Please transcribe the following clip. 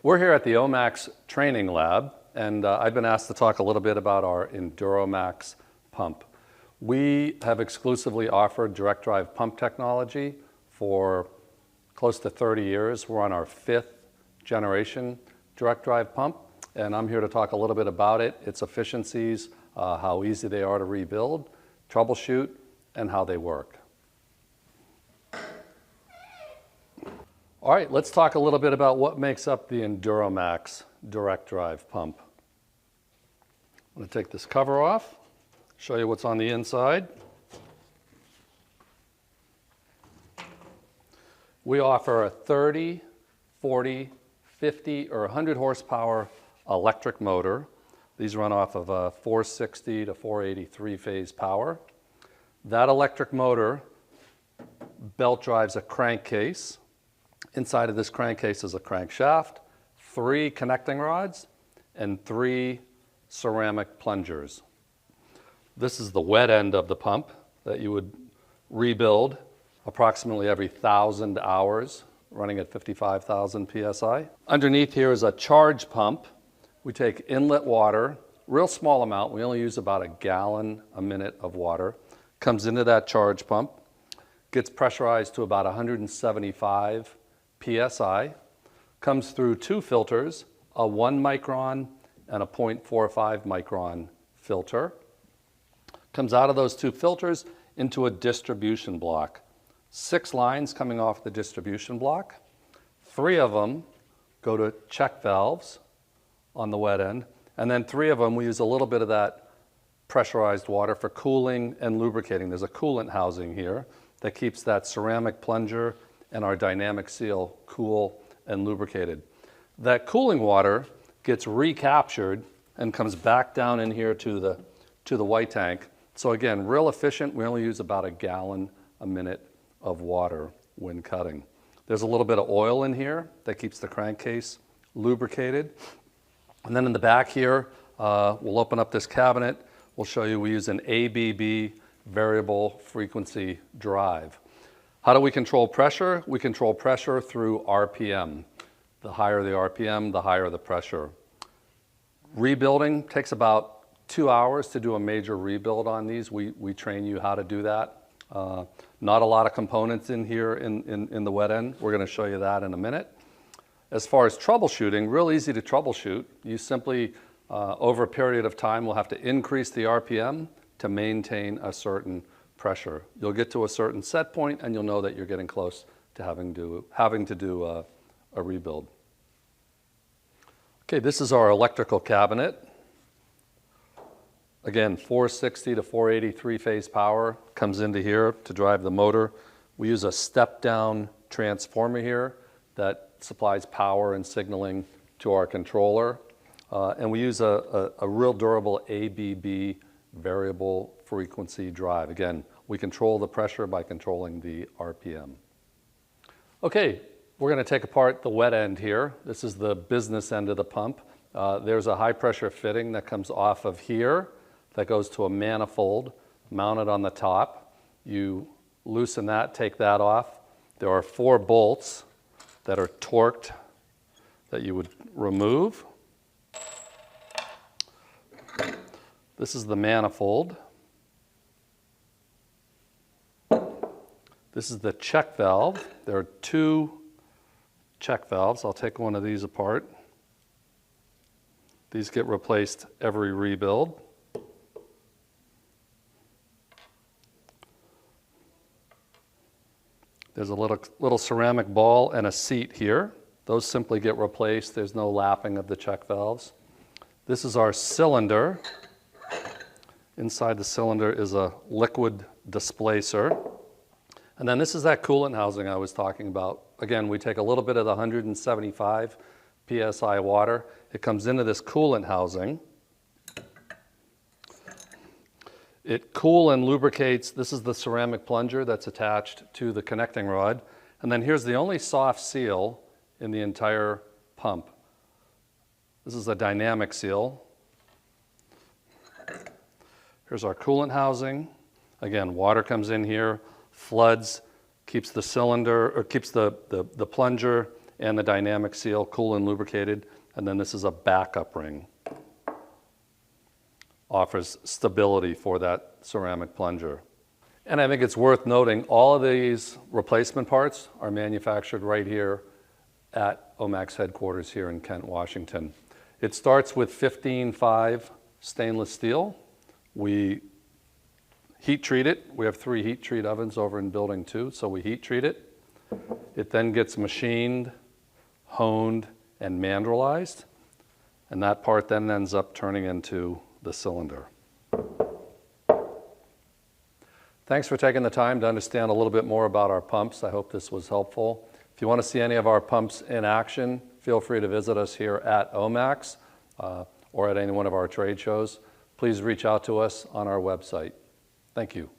We're here at the OMAX Training Lab, and I've been asked to talk a little bit about our EnduroMax pump. We have exclusively offered direct drive pump technology for close to 30 years. We're on our 5th generation direct drive pump, and I'm here to talk a little bit about it, its efficiencies, how easy they are to rebuild, troubleshoot, and how they work. All right, let's talk a little bit about what makes up the EnduroMax direct drive pump. I'm going to take this cover off, show you what's on the inside. We offer a 30, 40, 50, or 100 horsepower electric motor. These run off of a 460 to 480 three-phase power. That electric motor belt drives a crankcase. Inside of this crankcase is a crankshaft, 3 connecting rods, and 3 ceramic plungers. This is the wet end of the pump that you would rebuild approximately every 1,000 hours, running at 55,000 PSI. Underneath here is a charge pump. We take inlet water, real small amount. We only use about 1 gallon a minute of water. Comes into that charge pump, gets pressurized to about 175 PSI, comes through 2 filters, a 1 micron and a 0.45 micron filter. Comes out of those 2 filters into a distribution block. 6 lines coming off the distribution block. 3 of them go to check valves on the wet end, and then 3 of them we use a little bit of that pressurized water for cooling and lubricating. There's a coolant housing here that keeps that ceramic plunger and our dynamic seal cool and lubricated. That cooling water gets recaptured and comes back down in here to the white tank. So again, real efficient. We only use about 1 gallon a minute of water when cutting. There's a little bit of oil in here that keeps the crankcase lubricated. And then in the back here, we'll open up this cabinet. We'll show you we use an ABB variable frequency drive. How do we control pressure? We control pressure through RPM. The higher the RPM, the higher the pressure. Rebuilding takes about 2 hours to do a major rebuild on these. We train you how to do that. Not a lot of components in here in the wet end. We're going to show you that in a minute. As far as troubleshooting, real easy to troubleshoot. You simply, over a period of time, will have to increase the RPM to maintain a certain pressure. You'll get to a certain set point and you'll know that you're getting close to having to do a rebuild. Okay, this is our electrical cabinet. Again, 460 to 480 three-phase power comes into here to drive the motor. We use a step-down transformer here that supplies power and signaling to our controller. And we use a real durable ABB variable frequency drive. Again, we control the pressure by controlling the RPM. Okay, we're going to take apart the wet end here. This is the business end of the pump. There's a high pressure fitting that comes off of here that goes to a manifold mounted on the top. You loosen that, take that off. There are 4 bolts that are torqued that you would remove. This is the manifold. This is the check valve. There are 2 check valves. I'll take one of these apart. These get replaced every rebuild. There's a little ceramic ball and a seat here. Those simply get replaced. There's no lapping of the check valves. This is our cylinder. Inside the cylinder is a liquid displacer. And then this is that coolant housing I was talking about. Again, we take a little bit of the 175 PSI water. It comes into this coolant housing. It cool and lubricates. This is the ceramic plunger that's attached to the connecting rod. And then here's the only soft seal in the entire pump. This is a dynamic seal. Here's our coolant housing. Again, water comes in here, floods, keeps the cylinder, or keeps the plunger and the dynamic seal, cool and lubricated. And then this is a backup ring. Offers stability for that ceramic plunger. And I think it's worth noting all of these replacement parts are manufactured right here at Omax headquarters here in Kent, Washington. It starts with 15.5 stainless steel. We heat treat it. We have 3 heat treat ovens over in building 2, so we heat treat it. It then gets machined, honed, and mandrelized, and that part then ends up turning into the cylinder. Thanks for taking the time to understand a little bit more about our pumps. I hope this was helpful. If you want to see any of our pumps in action, feel free to visit us here at Omax or at any one of our trade shows. Please reach out to us on our website. Thank you.